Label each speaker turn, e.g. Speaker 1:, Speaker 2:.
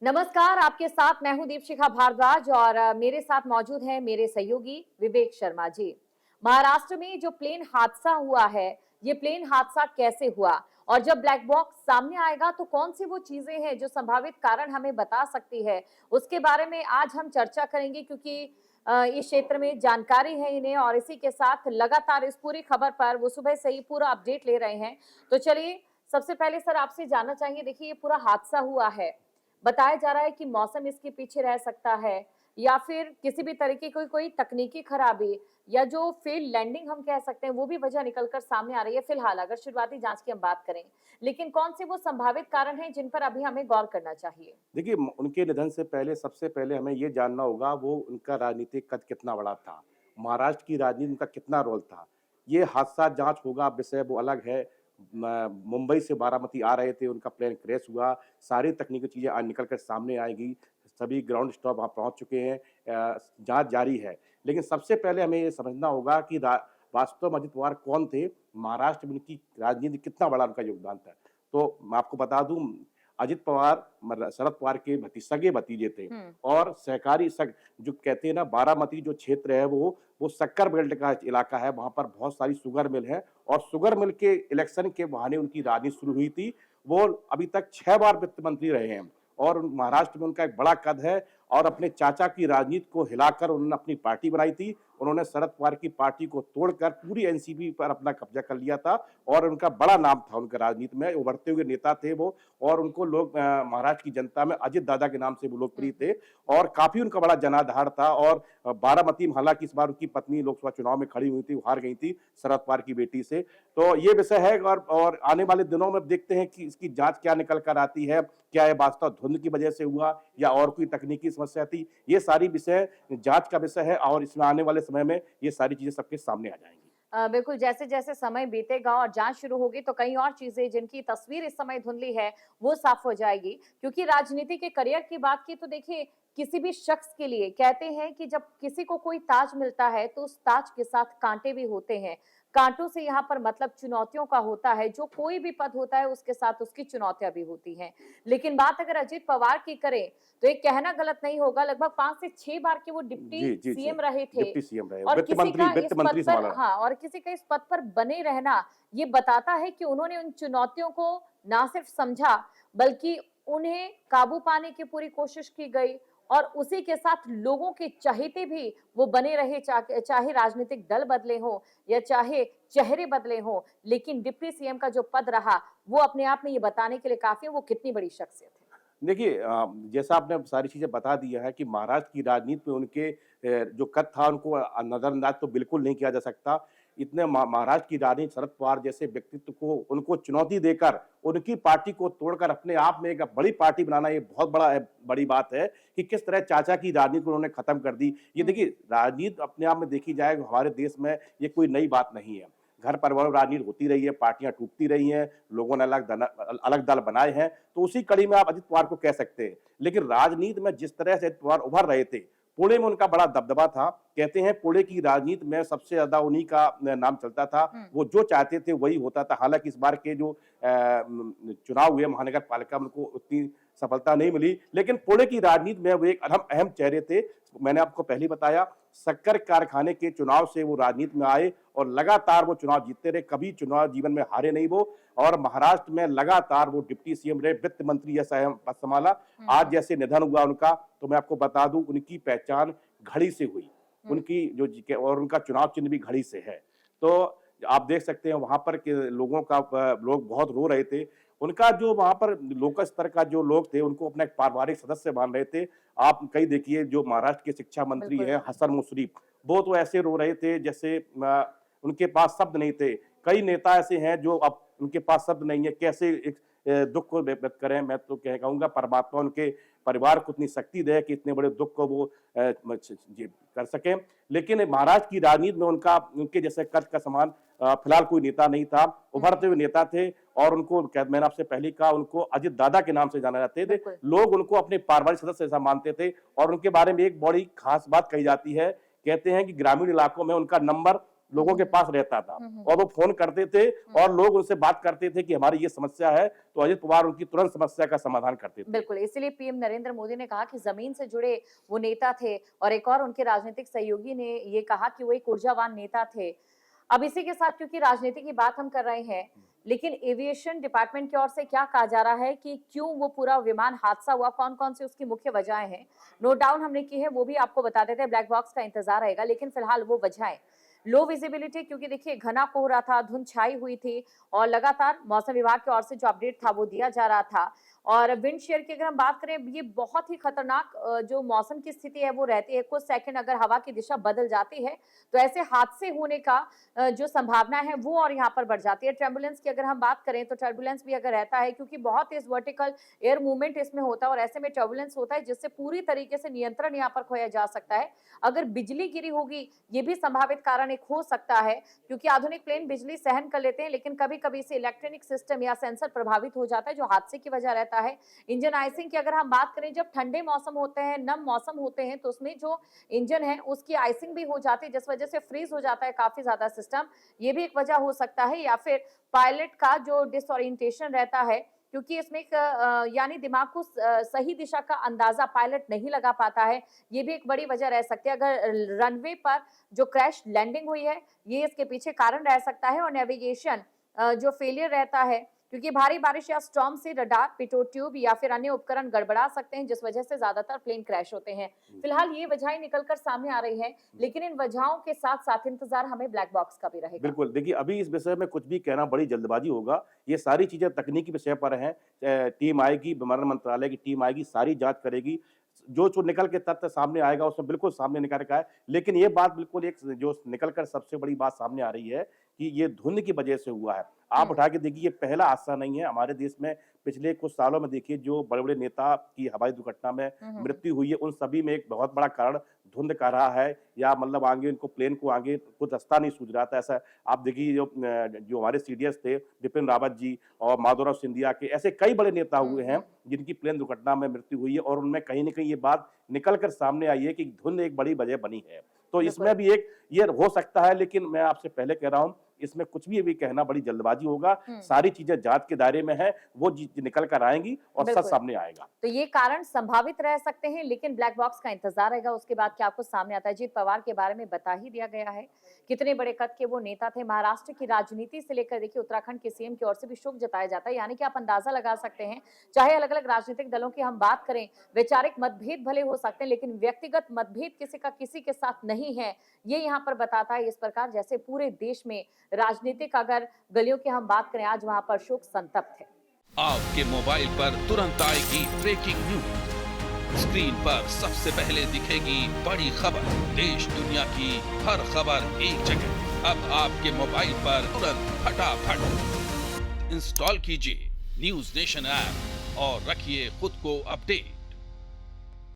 Speaker 1: नमस्कार, आपके साथ मैं हूं दीपशिखा भारद्वाज और मेरे साथ मौजूद हैं मेरे सहयोगी विवेक शर्मा जी। महाराष्ट्र में जो प्लेन हादसा हुआ है, ये प्लेन हादसा कैसे हुआ और जब ब्लैक बॉक्स सामने आएगा तो कौन सी वो चीजें हैं जो संभावित कारण हमें बता सकती है, उसके बारे में आज हम चर्चा करेंगे क्योंकि इस क्षेत्र में जानकारी है इन्हें और इसी के साथ लगातार इस पूरी खबर पर वो सुबह से ही पूरा अपडेट ले रहे हैं। तो चलिए सबसे पहले सर आपसे जानना चाहेंगे, देखिए ये पूरा हादसा हुआ है, बताया जा रहा है कि मौसम इसके पीछे रह सकता है या फिर किसी भी तरीके की कोई तकनीकी खराबी या जो फेल लैंडिंग हम कह सकते हैं वो भी वजह निकलकर सामने आ रही है फिलहाल अगर शुरुआती जांच की हम बात करें। लेकिन कौन से वो संभावित कारण हैं जिन पर अभी हमें गौर करना चाहिए?
Speaker 2: देखिए, उनके निधन से पहले सबसे पहले हमें ये जानना होगा वो उनका राजनीतिक कद कितना बड़ा था। महाराष्ट्र की राजनीति में उनका कितना रोल था। ये हादसा जाँच होगा, विषय वो अलग है। मुंबई से बारामती आ रहे थे, उनका प्लेन क्रैश हुआ, सारी तकनीकी चीज़ें आज निकल कर सामने आएँगी। सभी ग्राउंड स्टाफ वहाँ पहुँच चुके हैं, जाँच जारी है। लेकिन सबसे पहले हमें ये समझना होगा कि वास्तव में अजित पवार कौन थे? महाराष्ट्र में उनकी राजनीति में कितना बड़ा उनका योगदान था। तो मैं आपको बता दूँ, अजित पवार शरद पवार के सगे भतीजे थे और सहकारी जो कहते हैं ना, बारामती जो क्षेत्र है वो शक्कर बेल्ट का इलाका है। वहाँ पर बहुत सारी शुगर मिल है और शुगर मिल के इलेक्शन के बहाने उनकी राजनीति शुरू हुई थी। वो अभी तक 6 बार वित्त मंत्री रहे हैं और महाराष्ट्र में उनका एक बड़ा कद है और अपने चाचा की राजनीति को हिलाकर उन्होंने अपनी पार्टी बनाई थी। उन्होंने शरद पवार की पार्टी को तोड़कर पूरी एनसीपी पर अपना कब्जा कर लिया था और उनका बड़ा नाम था उनका राजनीति में, उभरते हुए नेता थे वो। और उनको लोग महाराष्ट्र की जनता में अजित दादा के नाम से वो लोकप्रिय थे और काफ़ी उनका बड़ा जनाधार था। और बारामती में हालाँकि इस बार उनकी पत्नी लोकसभा चुनाव में खड़ी हुई थी, वो हार गई थी शरद पवार की बेटी से। तो ये विषय है और आने वाले दिनों में देखते हैं कि इसकी जाँच क्या निकल कर आती है। क्या ये वास्तव धुंध की वजह से हुआ या और कोई तकनीकी समस्या थी? ये सारी विषय जाँच का विषय है और इसमें आने वाले समय में ये सारी चीज़ें सबके सामने आ जाएँगी।
Speaker 1: बिल्कुल, जैसे-जैसे समय बीतेगा और जाँच शुरू होगी तो कई और चीज़ें जिनकी तस्वीर इस समय धुंधली है, वो साफ हो जाएगी। क्योंकि राजनीति के करियर की बात की तो देखिए, किसी भी शख्स के लिए कहते हैं कि जब किसी को कोई ताज मिलता है, तो उस ताज के साथ काँटे भी होते हैं। काँटों से यहाँ पर मतलब चुनौतियों का होता है, जो कोई भी पद होता है उसके साथ उसकी चुनौतियाँ भी होती हैं। लेकिन बात अगर अजित पवार की करें, तो ये कहना गलत नहीं होगा, लगभग 5 से 6 बार के वो डिप्टी
Speaker 2: जी, जी, जी।
Speaker 1: सीएम रहे थे
Speaker 2: डिप्टी सीएम रहे,
Speaker 1: और किसी का
Speaker 2: वित्त
Speaker 1: इस पद
Speaker 2: मंत्री
Speaker 1: पर
Speaker 2: सँभाला।
Speaker 1: हाँ, और किसी का इस पद पर बने रहना, ये बताता है कि उन्होंने उन चुनौतियों को ना सिर्फ समझा, बल्कि उन्हें काबू पाने की पूरी कोशिश की गई और उसी के साथ लोगों के चहेते भी वो बने रहे, चाहे राजनीतिक दल बदले हों या चाहे चेहरे बदले हों, लेकिन डिप्टी सीएम का जो पद रहा, वो अपने आप में ये बताने के लिए काफ़ी है, वो कितनी बड़ी शख्सियत है।
Speaker 2: देखिए, जैसा आपने सारी चीज़ें बता दिया है कि महाराष्ट्र की राजनीति में उनके जो कद था उनको नज़रअंदाज तो बिल्कुल नहीं किया जा सकता। इतने महाराष्ट्र की राजनीति शरद पवार जैसे व्यक्तित्व को उनको चुनौती देकर उनकी पार्टी को तोड़कर अपने आप में एक बड़ी पार्टी बनाना, ये बहुत बड़ी बात है कि किस तरह चाचा की राजनीति को उन्होंने खत्म कर दी। ये देखिए, राजनीति अपने आप में देखी जाए हमारे देश में ये कोई नई बात नहीं है। घर परिवार में राजनीति होती रही है, पार्टियां टूटती रही हैं, लोगों ने अलग दल बनाए हैं, तो उसी कड़ी में आप अजित पवार को कह सकते हैं। लेकिन राजनीति में जिस तरह से अजित पवार उभर रहे थे, पुणे में उनका बड़ा दबदबा था। कहते हैं पुणे की राजनीति में सबसे ज्यादा उन्हीं का नाम चलता था। वो जो चाहते थे वही होता था। हालांकि इस बार के जो चुनाव हुए महानगर पालिका में उनको उतनी सफलता नहीं मिली, लेकिन पुणे की राजनीति में वो एक अहम अहम चेहरे थे। मैंने आपको पहले ही बताया, शक्कर कारखाने के चुनाव से वो राजनीति में आए और लगातार वो चुनाव जीतते रहे, कभी चुनाव जीवन में हारे नहीं वो। और महाराष्ट्र में लगातार वो डिप्टी सीएम रहे, वित्त मंत्री जैसा अहम पद संभाला। आज जैसे निधन हुआ उनका, तो मैं आपको बता दूं उनकी पहचान घड़ी से हुई, उनकी जो और उनका चुनाव चिन्ह भी घड़ी से है। तो आप देख सकते हैं वहां पर के लोगों का लोग बहुत रो रहे थे। उनका जो वहां पर लोकल स्तर का जो लोग थे उनको अपना एक पारिवारिक सदस्य मान रहे थे। आप कई देखिए, जो महाराष्ट्र के शिक्षा मंत्री हैं हसन मुश्रीफ, वो तो ऐसे रो रहे थे जैसे उनके पास शब्द नहीं थे। कई नेता ऐसे हैं जो अब उनके पास शब्द नहीं है, कैसे एक दुख को व्यक्त करें। मैं तो कहूंगा परमात्मा उनके परिवार को उतनी शक्ति दे कि इतने बड़े दुख को वो कर सकें। लेकिन महाराष्ट्र की राजनीति में उनके जैसे कद का समान फिलहाल कोई नेता नहीं था। उभरते हुए नेता थे और उनको मैंने आपसे पहले कहा, उनको अजित दादा के नाम से जाना जाते थे। लोग उनको अपने पारिवारिक सदस्य ऐसा मानते थे और उनके बारे में एक बड़ी खास बात कही जाती है। कहते हैं कि ग्रामीण इलाकों में उनका नंबर लोगों के पास रहता था और वो फोन करते थे और लोग उनसे बात करते थे कि हमारी ये समस्या है, तो अजित पवार उनकी तुरंत समस्या का समाधान करते थे।
Speaker 1: बिल्कुल, इसलिए पीएम नरेंद्र मोदी ने कहा कि जमीन से जुड़े वो नेता थे और एक और उनके राजनीतिक सहयोगी ने ये कहा कि वो एक ऊर्जावान नेता थे। अब इसी के साथ क्योंकि राजनीति की बात हम कर रहे हैं, लेकिन एविएशन डिपार्टमेंट की ओर से क्या कहा जा रहा है कि क्यों वो पूरा विमान हादसा हुआ, कौन-कौन सी उसकी मुख्य वजहें हैं? नोट डाउन हमने की है, वो भी आपको बता देते हैं, ब्लैक बॉक्स का इंतजार रहेगा, लेकिन फिलहाल वो वजहें लो विजिबिलिटी, क्योंकि देखिए घना कोहरा था, धुंध छाई हुई थी और लगातार मौसम विभाग की ओर से जो अपडेट था वो दिया जा रहा था। और विंड शेयर की अगर हम बात करें, ये बहुत ही खतरनाक जो मौसम की स्थिति है वो रहती है। कुछ सेकंड अगर हवा की दिशा बदल जाती है तो ऐसे हादसे होने का जो संभावना है वो और यहाँ पर बढ़ जाती है। टर्बुलेंस की अगर हम बात करें तो टर्बुलेंस भी अगर रहता है, क्योंकि बहुत तेज वर्टिकल एयर मूवमेंट इसमें होता है और ऐसे में टर्बुलेंस होता है जिससे पूरी तरीके से नियंत्रण यहाँ पर खोया जा सकता है। अगर बिजली गिरी होगी, ये भी संभावित कारण एक हो सकता है, क्योंकि आधुनिक प्लेन बिजली सहन कर लेते हैं, लेकिन कभी कभी से इलेक्ट्रॉनिक सिस्टम या सेंसर प्रभावित हो जाता है, जो हादसे की वजह रहता है। इंजन आइसिंग की अगर हम बात करें, जब ठंडे मौसम होते हैं, नम मौसम होते हैं, तो उसमें जो इंजन है उसकी आइसिंग भी हो जाती है, जिस वजह से फ्रीज हो जाता है काफी ज्यादा सिस्टम। ये भी एक वजह हो सकता है, या फिर पायलट का जो डिसओरिएंटेशन रहता है, क्योंकि इसमें यानी दिमाग को सही दिशा का अंदाजा पायलट नहीं लगा पाता है। ये भी एक बड़ी वजह रह सकती है। अगर रनवे पर जो क्रैश लैंडिंग हुई है, ये इसके पीछे कारण रह सकता है। और नेविगेशन जो फेलियर रहता है, क्योंकि भारी बारिश या स्टॉर्म से रडार, पिटोट ट्यूब या फिर अन्य उपकरण गड़बड़ा सकते हैं, जिस वजह से ज्यादातर प्लेन क्रैश होते हैं। फिलहाल ये वजहें निकलकर सामने आ रही हैं, लेकिन इन वजहों के साथ साथ इंतजार हमें ब्लैक बॉक्स का भी रहेगा।
Speaker 2: बिल्कुल, देखिए अभी इस विषय में कुछ भी कहना बड़ी जल्दबाजी होगा। ये सारी चीज़ें तकनीकी विषय पर हैं। टीम आएगी, विमानन मंत्रालय की टीम आएगी, सारी जाँच करेगी। जो निकल के तथ्य सामने आएगा उसमें बिल्कुल सामने निकल के आए। लेकिन ये बात बिल्कुल एक जो निकल कर सबसे बड़ी बात सामने आ रही है कि ये धुंध की वजह से हुआ है। आप उठा के देखिए, ये पहला हादसा नहीं है हमारे देश में। पिछले कुछ सालों में देखिए जो बड़े-बड़े नेता की हवाई दुर्घटना में मृत्यु हुई है, उन सभी में एक बहुत बड़ा कारण धुंध का रहा है, या मतलब आगे इनको प्लेन को आगे कुछ रास्ता नहीं सूझ रहा था। ऐसा आप देखिए जो हमारे सीडीएस थे बिपिन रावत जी और माधवराव सिंधिया के, ऐसे कई बड़े नेता हुए हैं जिनकी प्लेन दुर्घटना में मृत्यु हुई है, और उनमें कहीं न कहीं ये बात निकल कर सामने आई है कि धुंध एक बड़ी वजह बनी है। तो इसमें भी एक ये हो सकता है, लेकिन मैं आपसे पहले कह रहा हूँ इसमें कुछ भी अभी कहना बड़ी जल्दबाजी होगा। सारी चीजें जांच के दायरे में है, वो निकल कर आएंगी और सच सामने आएगा।
Speaker 1: तो ये कारण संभावित रह सकते हैं, लेकिन ब्लैक बॉक्स का इंतजार रहेगा, उसके बाद क्या कुछ सामने आता है। अजीत पवार के बारे में बता ही दिया गया है, कितने बड़े कद के वो नेता थे। महाराष्ट्र की राजनीति से लेकर देखिए उत्तराखंड के सीएम की ओर से भी शोक जताया जाता है, यानी कि आप अंदाजा लगा सकते हैं, चाहे अलग अलग राजनीतिक दलों की हम बात करें, वैचारिक मतभेद भले हो सकते हैं, लेकिन व्यक्तिगत मतभेद किसी का किसी के साथ नहीं है। ये यहाँ पर बताता है इस प्रकार जैसे पूरे देश में राजनीतिक अगर गलियों की हम बात करें, आज वहां पर शोक संतप्त है।
Speaker 3: आपके मोबाइल पर तुरंत आएगी ब्रेकिंग न्यूज, स्क्रीन पर सबसे पहले दिखेगी बड़ी खबर, देश दुनिया की हर खबर एक जगह। अब आपके मोबाइल पर तुरंत फटाफट इंस्टॉल कीजिए न्यूज नेशन ऐप और रखिए खुद को अपडेट।